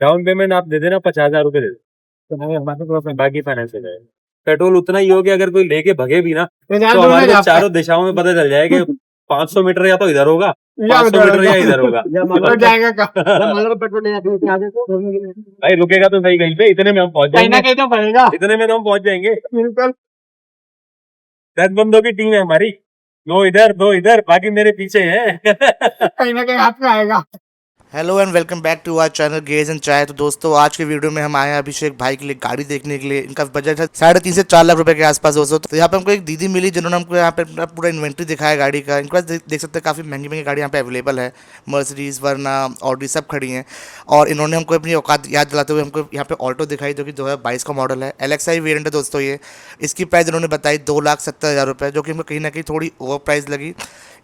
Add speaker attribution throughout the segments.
Speaker 1: Down payment आप दे देना 50,000 रुपए दे दो,
Speaker 2: तो नहीं हमारे पास में
Speaker 1: बाकी फाइनेंस हो जाएगा। पेट्रोल उतना ही हो कि अगर कोई लेके भगे भी ना
Speaker 2: तो जहाँ
Speaker 1: तो
Speaker 2: ढूंढना
Speaker 1: हमारे को
Speaker 2: जाता है।
Speaker 1: चारों दिशाओं में पता चल जाएगा कि 500 मीटर या तो इधर होगा,
Speaker 2: या
Speaker 1: 500
Speaker 2: उधर
Speaker 1: मीटर या
Speaker 2: होगा।
Speaker 1: इधर होगा।
Speaker 2: या मतलब जाएगा कहाँ? या मतलब पेट्रोल नहीं आती आगे को ढूंढने के लिए।
Speaker 1: भाई रुकेगा तो सही कहीं पे, इतने में हम पहुंच
Speaker 2: कहीं ना
Speaker 1: जाएंगे,
Speaker 2: कहीं तो पड़ेगा।
Speaker 1: इतने में तो हम पहुंच जाएंगे।
Speaker 2: बिल्कुल।
Speaker 1: 10 बंदों की टीम है हमारी, 2 इधर 2 इधर, बाकी मेरे पीछे है।
Speaker 2: कहीं ना कहीं हाथ में आएगा।
Speaker 3: Hello and welcome back to our channel gaze and chai. तो दोस्तों आज के वीडियो में हम आए हैं अभिषेक भाई के लिए गाड़ी देखने के लिए। इनका बजट है 3.5 से 4 लाख रुपए के आसपास दोस्तों। तो यहाँ पे हमको एक दीदी मिली जिन्होंने हमको यहाँ पे अपना पूरा इन्वेंट्री दिखाया गाड़ी का। इनके पास देख सकते हैं काफ़ी महंगी महंगी गाड़ी यहाँ पे अवेलेबल है। मर्सिडीज, वर्ना, ऑडी सब खड़ी हैं। और इन्होंने हमको अपनी औकात याद दिलाते हुए हमको यहाँ पे ऑल्टो दिखाई जो कि 2022 का मॉडल है। LXI वेरियंट है दोस्तों ये। इसकी प्राइस इन्होंने बताई 2,70,000 रुपये, जो कि हमको कहीं ना कहीं थोड़ी ओवर प्राइस लगी।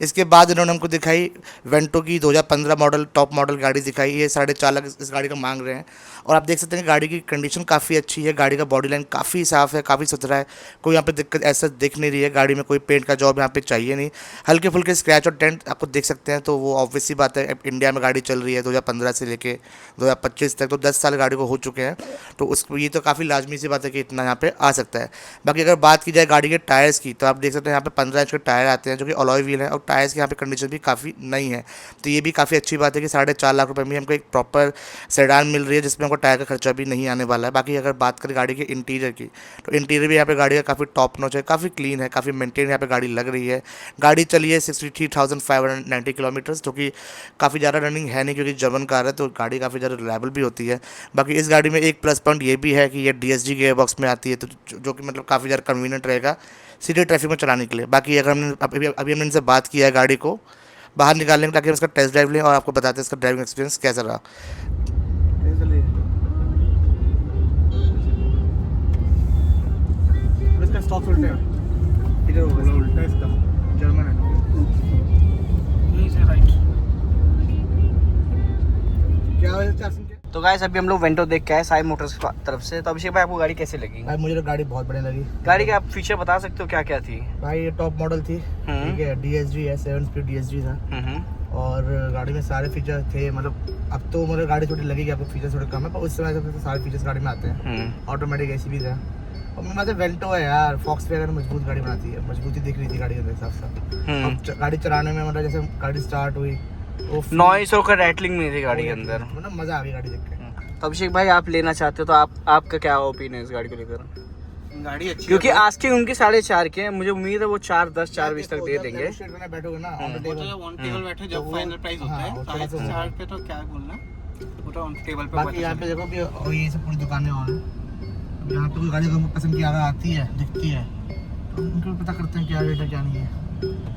Speaker 3: इसके बाद इन्होंने हमको दिखाई वेंटो की 2015 मॉडल टॉप मॉडल गाड़ी दिखाई। ये 4.5 लाख इस गाड़ी का मांग रहे हैं। और आप देख सकते हैं कि गाड़ी की कंडीशन काफ़ी अच्छी है। गाड़ी का बॉडी लाइन काफ़ी साफ़ है, काफ़ी सुथरा है। कोई यहाँ पे दिक्कत ऐसा दिख नहीं रही है। गाड़ी में कोई पेंट का जॉब यहाँ पे चाहिए नहीं। हल्के फुल्के स्क्रैच और डेंट आपको देख सकते हैं, तो वो ऑब्वियस सी बात है। अब इंडिया में गाड़ी चल रही है 2015 से लेके 2025 तक, तो 10 साल गाड़ी को हो चुके हैं। तो उसको ये तो काफ़ी लाजमी सी बात है कि इतना यहाँ पे आ सकता है। बाकी अगर बात की जाए गाड़ी के टायर्स की, तो आप देख सकते हैं यहाँ पे 15 इंच के टायर आते हैं जो कि अलॉय व्हील है। और टायर्स की यहाँ पे कंडीशन भी काफ़ी नई है। तो ये भी काफ़ी अच्छी बात है कि 4.5 लाख रुपए में हमको एक प्रॉपर सेडान मिल रही है जिसमें हमको टायर का खर्चा भी नहीं आने वाला है। बाकी अगर बात करें गाड़ी के इंटीरियर की, तो इंटीरियर भी यहाँ पे गाड़ी का काफ़ी टॉप नॉच है, काफ़ी क्लीन है, काफ़ी मेंटेन यहाँ पे गाड़ी लग रही है। गाड़ी चली है 63,590 किलोमीटर्स, जो कि काफ़ी ज़्यादा रनिंग है नहीं क्योंकि जर्मन कार है, तो गाड़ी काफ़ी ज़्यादा रिलायबल भी होती है। बाकी इस गाड़ी में एक प्लस पॉइंट ये भी है कि ये DSG गियर बॉक्स में आती है, तो जो कि मतलब काफ़ी ज़्यादा कन्वीनियंट रहेगा सिटी ट्रैफिक में चलाने के लिए। बाकी अगर हमने अभी हमने इनसे बात किया है गाड़ी को बाहर निकालने के, ताकि हम इसका टेस्ट ड्राइव लें और आपको बताते हैं इसका ड्राइविंग एक्सपीरियंस कैसा रहा।
Speaker 2: इसका स्टॉप उल्टा है। इधर होगा उल्टा इसका। जर्मन है। यहीं से राइट। क्या वजह से आसिम के?
Speaker 4: तो गाइस अभी हम लोग वेंटो देख के आए साई मोटर्स की तरफ से। तो अभिषेक भाई आपको गाड़ी कैसी लगी?
Speaker 2: भाई मुझे तो गाड़ी बहुत बढ़िया लगी।
Speaker 4: गाड़ी के आप फीचर बता सकते हो क्या क्या थी?
Speaker 2: भाई ये टॉप मॉडल थी, ठीक है। DSG है, 7 स्पीड DSG था। और गाड़ी में सारे फीचर थे। मतलब अब तो मतलब गाड़ी थोड़ी लगेगी आपको फीचर थोड़े कम है, पर उस समय तो सारे फीचर्स गाड़ी में आते हैं। ऑटोमेटिक AC भी था। और मेरे पास वेल्टो है यार, फॉक्स वगैरह मजबूत गाड़ी बनाती है, मजबूती दिख रही थी गाड़ी के अंदर साफ साफ। गाड़ी चलाने में मतलब जैसे गाड़ी स्टार्ट हुई
Speaker 4: नॉइस और रैटलिंग नहीं थी गाड़ी के अंदर,
Speaker 2: मतलब मजा आ गई गाड़ी देख के।
Speaker 4: तो अभिषेक भाई आप लेना चाहते हो तो आपका क्या ओपिनियन है इस गाड़ी को लेकर?
Speaker 2: गाड़ी अच्छी
Speaker 4: क्योंकि आस्किंग उनकी 4.5 के है, मुझे उम्मीद है वो 4.10 4.20 तक दे देंगे।
Speaker 2: बैठोगे ना on the table,
Speaker 5: on table बैठे जब फाइनल प्राइस होता है 4.5 पे, तो क्या बोलना वो तो ऑन टेबल पे।
Speaker 2: बाकी यहाँ पे देखो कि और ये सब पूरी दुकानें और हैं। अब यहाँ पे कोई गाड़ी को पसंद की अगर आती है दिखती है तो उनको पता करते हैं क्या रेट है क्या नहीं है।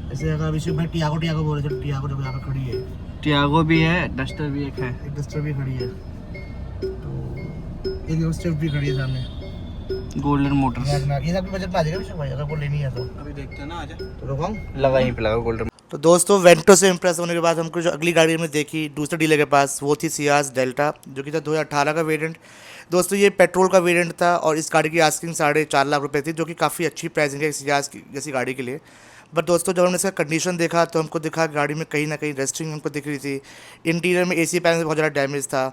Speaker 2: जैसे अगर अभिषेक भाई टियागो बोल रहे थे, टियागो देखो यहाँ पे खड़ी है।
Speaker 4: टियागो भी है, डस्टर भी एक है,
Speaker 2: एक डस्टर भी खड़ी है, तो एक स्विफ्ट भी खड़ी है सामने।
Speaker 4: गोल्डन मोटर्स
Speaker 2: ये सब बजट में आ जाएगा अभिषेक भाई अगर वो लेनी है तो।
Speaker 5: अभी देखते हैं ना, आजा
Speaker 2: तो रुको
Speaker 4: लगा यहीं पे लगा गोल्डन।
Speaker 3: तो दोस्तों वेंटो से इंप्रेस होने के बाद हमको जो अगली गाड़ी हमने देखी दूसरे डीलर के पास, वो थी सियाज डेल्टा, जो कि था 2018 का वेरिएंट। दोस्तों ये पेट्रोल का वेरिएंट था और इस गाड़ी की आस्किंग 4.5 लाख रुपए थी, जो कि काफ़ी अच्छी प्राइसिंग है सियाज की जैसी गाड़ी के लिए। बट दोस्तों जब हमने इसका कंडीशन देखा तो हमको दिखा गाड़ी में कहीं ना कहीं रेस्टिंग हमको दिख रही थी। इंटीरियर में AC पैनल बहुत ज़्यादा डैमेज था।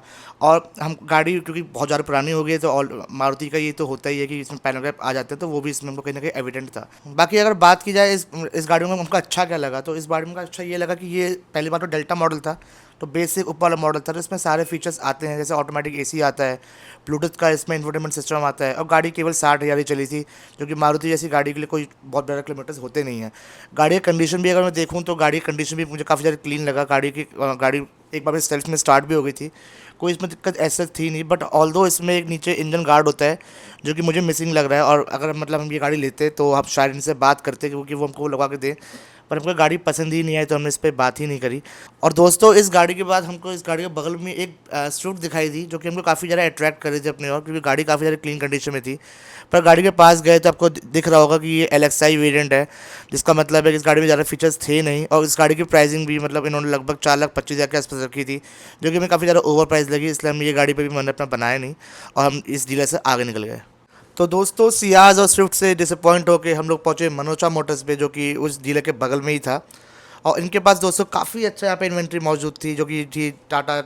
Speaker 3: और हम गाड़ी क्योंकि बहुत ज़्यादा पुरानी हो गई है, तो मारुति का ये तो होता ही है कि इसमें पैनल गैप आ जाते हैं, तो वो भी इसमें हमको कहीं ना कहीं एविडेंट था। बाकी अगर बात की जाए इस गाड़ी में हमको अच्छा क्या लगा, तो इस गाड़ी में अच्छा ये लगा कि ये पहली बार तो डेल्टा मॉडल था, तो बेसिक ऊपर वाला मॉडल था, तो इसमें सारे फीचर्स आते हैं। जैसे ऑटोमेटिक AC आता है, ब्लूटूथ का इसमें इंफोटेनमेंट सिस्टम आता है। और गाड़ी केवल 60,000 ही चली थी, जो कि मारुति जैसी गाड़ी के लिए कोई बहुत ज़्यादा किलोमीटर्स होते नहीं हैं। गाड़ी की कंडीशन भी अगर मैं देखूँ तो गाड़ी की कंडीशन भी मुझे काफ़ी ज़्यादा क्लीन लगा। गाड़ी एक बार सेल्फ में स्टार्ट भी हो गई थी, कोई इसमें दिक्कत ऐसा थी नहीं। बट ऑल्दो इसमें एक नीचे इंजन गार्ड होता है जो कि मुझे मिसिंग लग रहा है। और अगर मतलब हम ये गाड़ी लेते तो आप शायद इनसे बात करते क्योंकि वो हमको लगा के दें, पर हमको गाड़ी पसंद ही नहीं आई तो हमने इस पर बात ही नहीं करी। और दोस्तों इस गाड़ी के बाद हमको इस गाड़ी के बगल में एक स्विफ्ट दिखाई दी, जो कि हमको काफ़ी ज़्यादा अट्रैक्ट कर रही थी अपने और, क्योंकि गाड़ी काफ़ी ज़्यादा क्लीन कंडीशन में थी। पर गाड़ी के पास गए तो आपको दिख रहा होगा कि ये LXI वेरिएंट है, जिसका मतलब है कि इस गाड़ी में ज़्यादा फीचर्स थे नहीं। और इस गाड़ी की प्राइसिंग भी मतलब इन्होंने लगभग 4,25,000 के आसपास रखी थी, जो कि हमें काफ़ी ज़्यादा ओवर प्राइस लगी। इसलिए हम ये गाड़ी पर भी मैंने अपना बनाया नहीं और हम इस डीलर से आगे निकल गए। तो दोस्तों सियाज और स्विफ्ट से डिसअपॉइंट होकर हम लोग पहुँचे मनोचा मोटर्स पे, जो कि उस डीलर के बगल में ही था। और इनके पास दोस्तों काफ़ी अच्छा यहाँ पे इन्वेंट्री मौजूद थी, जो कि थी टाटा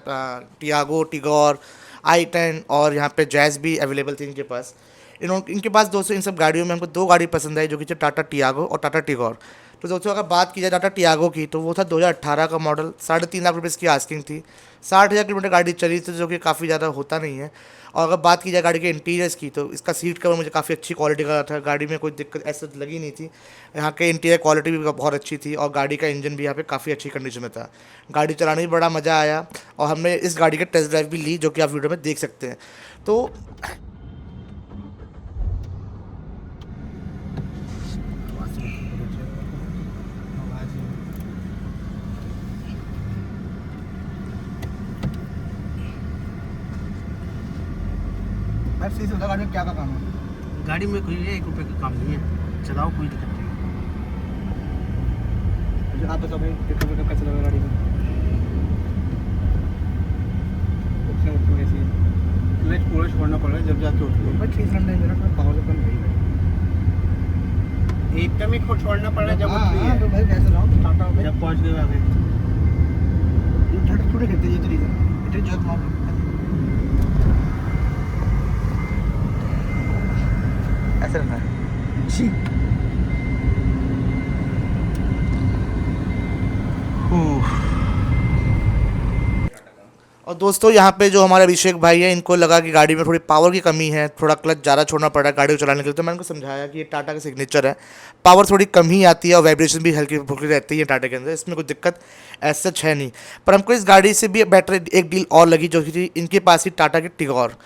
Speaker 3: टियागो, टिगोर, i10 और यहाँ पे जैज़ भी अवेलेबल थी इनके पास। इनके पास दोस्तों इन सब गाड़ियों में हमको 2 गाड़ी पसंद आई, जो कि टाटा टियागो और टाटा टिगोर। तो दोस्तों अगर बात की जाए टाटा टियागो की, तो वो था 2018 का मॉडल, 3.5 लाख रुपये इसकी आस्किंग थी, 60,000 किलोमीटर गाड़ी चली थी, जो कि काफ़ी ज़्यादा होता नहीं है। और अगर बात की जाए गाड़ी के इंटीरियर्स की, तो इसका सीट कवर मुझे काफ़ी अच्छी क्वालिटी का था, गाड़ी में कोई दिक्कत ऐसा लगी नहीं थी। यहाँ के इंटीरियर क्वालिटी भी बहुत अच्छी थी और गाड़ी का इंजन भी यहाँ पे काफ़ी अच्छी कंडीशन में था। गाड़ी चलाने में बड़ा मज़ा आया और हमने इस गाड़ी का टेस्ट ड्राइव भी ली, जो कि आप वीडियो में देख सकते हैं। तो
Speaker 2: सी से गाड़ी में क्या काम है?
Speaker 4: गाड़ी में कोई 1 रुपये का काम नहीं है, चलाओ कोई दिक्कत नहीं।
Speaker 2: मुझे आप बताओ भाई कितना रुपये कैसे लगा गाड़ी में?
Speaker 5: क्लच पूरा छोड़ना पड़ रहा है जब जाके उठो।
Speaker 2: भाई 3 सिलेंडर मेरा थोड़ा पावर तो कम है।
Speaker 5: एकदम ही खुद छोड़ना पड़ रहा है जब उठ रही
Speaker 2: हाँ,
Speaker 5: है।
Speaker 2: तो भाई कैसे लाऊं टाटा में
Speaker 5: जब पहुंच गए आगे
Speaker 2: थोड़ी खेलते ये तो रीजन इतनी जरूरत मार
Speaker 3: ऐसे रहना है। और दोस्तों यहाँ पे जो हमारे अभिषेक भाई है, इनको लगा कि गाड़ी में थोड़ी पावर की कमी है, थोड़ा क्लच ज़्यादा छोड़ना पड़ रहा है गाड़ी को चलाने के लिए। तो मैंने उनको समझाया कि ये टाटा का सिग्नेचर है, पावर थोड़ी कम ही आती है और वाइब्रेशन भी हल्की फुल्की रहती है टाटा के अंदर, इसमें कोई दिक्कत ऐसा सच है नहीं। पर हमको इस गाड़ी से भी बेटर एक डील और लगी, जो कि थी इनके पास ही टाटा की टिगोर।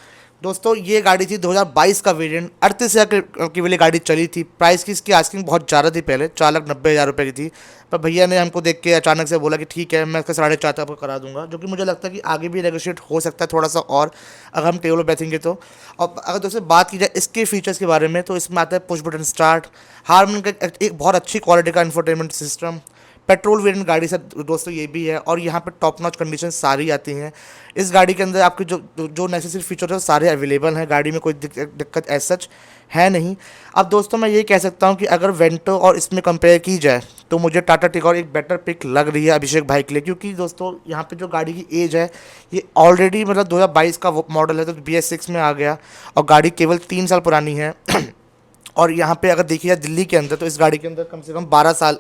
Speaker 3: दोस्तों ये गाड़ी थी 2022 का वेरिएंट, 38,000 की वाली गाड़ी चली थी। प्राइस की इसकी आस्किंग बहुत ज़्यादा थी, पहले 4,90,000 रुपये की थी, पर भैया ने हमको देख के अचानक से बोला कि ठीक है मैं इसका 4.5 तक आपको करा दूंगा, जो कि मुझे लगता है कि आगे भी नेगोशिएट हो सकता है थोड़ा सा और, अगर हम टेबल पर बैठेंगे तो। और अगर दोस्तों बात की जाए इसके फीचर्स के बारे में, तो इसमें आता है पुश बटन स्टार्ट, हार्मन का एक बहुत अच्छी क्वालिटी का इंफोटेनमेंट सिस्टम, पेट्रोल वेरिएंट गाड़ी से दोस्तों ये भी है, और यहाँ पे टॉप नॉच कंडीशन सारी आती हैं। इस गाड़ी के अंदर आपके जो नेसेसरी फीचर है सारे अवेलेबल हैं, गाड़ी में कोई दिक्कत एज सच है नहीं। अब दोस्तों मैं ये कह सकता हूँ कि अगर वेंटो और इसमें कंपेयर की जाए, तो मुझे टाटा टिगोर एक बेटर पिक लग रही है अभिषेक भाई के लिए, क्योंकि दोस्तों यहाँ पे जो गाड़ी की एज है ये ऑलरेडी मतलब 2022 का मॉडल है, तो BS6 में आ गया और गाड़ी केवल 3 साल पुरानी है। और यहाँ पे अगर देखिए दिल्ली के अंदर, तो इस गाड़ी के अंदर कम से कम 12 साल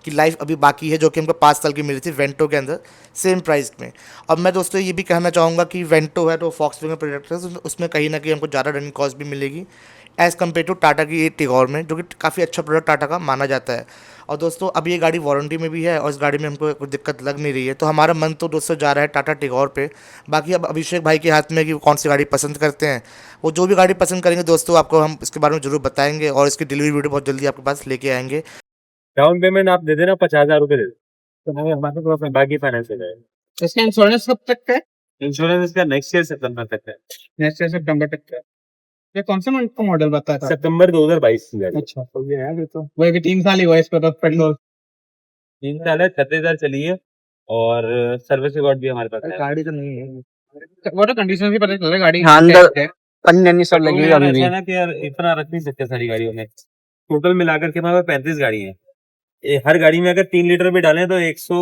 Speaker 3: की लाइफ अभी बाकी है, जो कि हमको 5 साल की मिली थी वेंटो के अंदर सेम प्राइस में। अब मैं दोस्तों ये भी कहना चाहूँगा कि वेंटो है तो वॉक्सवैगन प्रोडक्ट है, तो उसमें कहीं ना कहीं हमको ज़्यादा रनिंग कॉस्ट भी मिलेगी एज़ कम्पेयर टू टाटा की ये टिगोर में, जो कि काफ़ी अच्छा प्रोडक्ट टाटा का माना जाता है। और दोस्तों अब ये गाड़ी वारंटी में भी है और इस गाड़ी में हमको कोई दिक्कत लग नहीं रही है, तो हमारा मन तो दोस्तों जा रहा है टाटा टिगोर पे। बाकी अब अभिषेक भाई के हाथ में कि वो कौन सी गाड़ी पसंद करते हैं, वो जो भी गाड़ी पसंद करेंगे दोस्तों आपको हम इसके बारे में ज़रूर बताएंगे और इसकी डिलीवरी वीडियो बहुत जल्दी आपके पास लेके आएंगे।
Speaker 1: डाउन पेमेंट आप दे देना 50,000 रुपये दे दो, तो हमें हमारे पास बाकी फाइनेंस हो जाएगा।
Speaker 5: इसका इंश्योरेंस कब तक का है?
Speaker 1: इंश्योरेंस इसका नेक्स्ट ईयर सितंबर तक है।
Speaker 5: नेक्स्ट ईयर सितंबर तक का है। ये कौन सा मॉडल बताया था?
Speaker 1: सितंबर 2022 की गाड़ी।
Speaker 5: अच्छा तो ये है, ये तो वो भी 3 साल ही हुआ इस पे तो पेट्रोल
Speaker 1: 3 साल है, 36,000 चली है और सर्विस रिकॉर्ड भी हमारे पास है।
Speaker 2: गाड़ी तो नहीं है
Speaker 5: वो तो कंडीशन भी पता चल रहा है गाड़ी
Speaker 4: हाँ, अंदर
Speaker 5: है।
Speaker 4: पन्नी सब लगी हुई है अभी भी।
Speaker 1: ऐसा है ना कि यार इतना रख नहीं सकते सारी गाड़ियों में, टोटल मिलाकर के हमारे 35 गाड़ी है। हर गाड़ी में अगर 3 लीटर भी डालें तो 100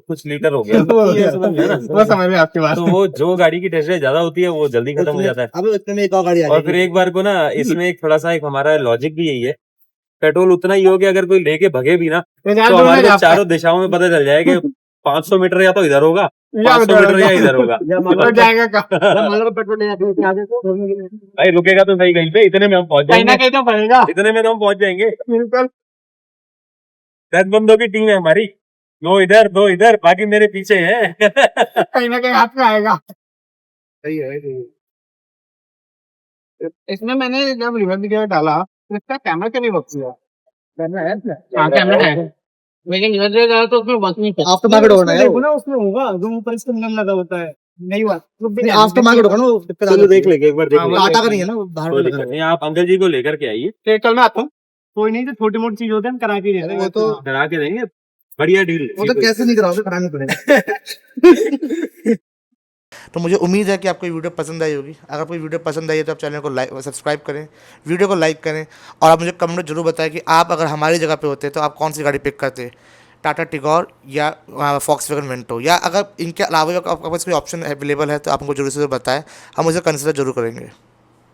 Speaker 1: कुछ लीटर हो गया। ये समझ में ना?
Speaker 5: वो समझ में आपकी बात।
Speaker 1: तो वो जो गाड़ी की टेस्ट ड्राइव ज्यादा होती है वो जल्दी खत्म हो जाता है।
Speaker 2: अब इतने में एक और गाड़ी आ
Speaker 1: और फिर
Speaker 2: जाएगी।
Speaker 1: एक बार को ना इसमें एक थोड़ा सा एक हमारा लॉजिक भी यही है, पेट्रोल उतना ही हो कि अगर कोई लेके भगे भी ना तो हमारे को चारों दिशाओं में पता चल जाए कि 500 मीटर या तो इधर होगा, 500 मीटर या इधर होगा।
Speaker 5: जाएगा का
Speaker 2: पेट्रोल
Speaker 1: भाई रुकेगा तो सही कहीं पे, इतने में हम पहुंच
Speaker 5: कहीं ना
Speaker 1: जाएंगे,
Speaker 5: कहीं तो पड़ेगा।
Speaker 1: इतने में तो हम पहुंच जाएंगे।
Speaker 5: बिल्कुल
Speaker 1: 10 बंदों की टीम है हमारी, 2 इधर बाकी मेरे पीछे है।
Speaker 5: कहीं ना कहीं हाथ में आएगा।
Speaker 2: सही है सही है।
Speaker 5: इसमें मैंने जब रिवर्स गियर डाला तो इसका कैमरा क्यों नहीं वर्क किया? कैमरा है, हाँ कैमरा है, लेकिन रिवर्स गियर डाला तो उसमें वर्क नहीं किया।
Speaker 2: आफ्टर मार्केट होना है
Speaker 5: देखो ना उसमें होगा जो ऊपर इसके मिरर लगा होता है, नहीं हुआ
Speaker 2: आफ्टर मार्केट होगा ना वो दिक्कत आ
Speaker 1: चलो
Speaker 2: जाती
Speaker 1: देख
Speaker 2: है।
Speaker 1: लेंगे एक बार, देख लेंगे।
Speaker 2: टाटा का नहीं है ना वो बाहर
Speaker 1: कोई
Speaker 2: का
Speaker 1: दिक्कत
Speaker 2: लगा
Speaker 1: नहीं, आप अंकल जी को लेकर के आइए,
Speaker 5: है। कल मैं आता हूँ, कोई नहीं, जो छोटी मोटी चीज होती है हम करा के दे
Speaker 2: है। वो तो
Speaker 1: करा के देंगे, बढ़िया डील।
Speaker 2: वो तो कैसे नहीं कराओगे, करानी पड़ेगा।
Speaker 3: तो मुझे उम्मीद है कि आपको ये वीडियो पसंद आई होगी। अगर कोई वीडियो पसंद आई है तो आप चैनल को सब्सक्राइब करें, वीडियो को लाइक करें और आप मुझे कमेंट में जरूर बताएं कि आप अगर हमारी जगह पे होते तो आप कौन सी गाड़ी पिक करते। टाटा टिगोर या फॉक्सवैगन वेंटो, या अगर इनके अलावा आपके पास कोई ऑप्शन अवेलेबल है तो आप हमको जरूर से बताएं, हम उसे कंसिडर जरूर करेंगे।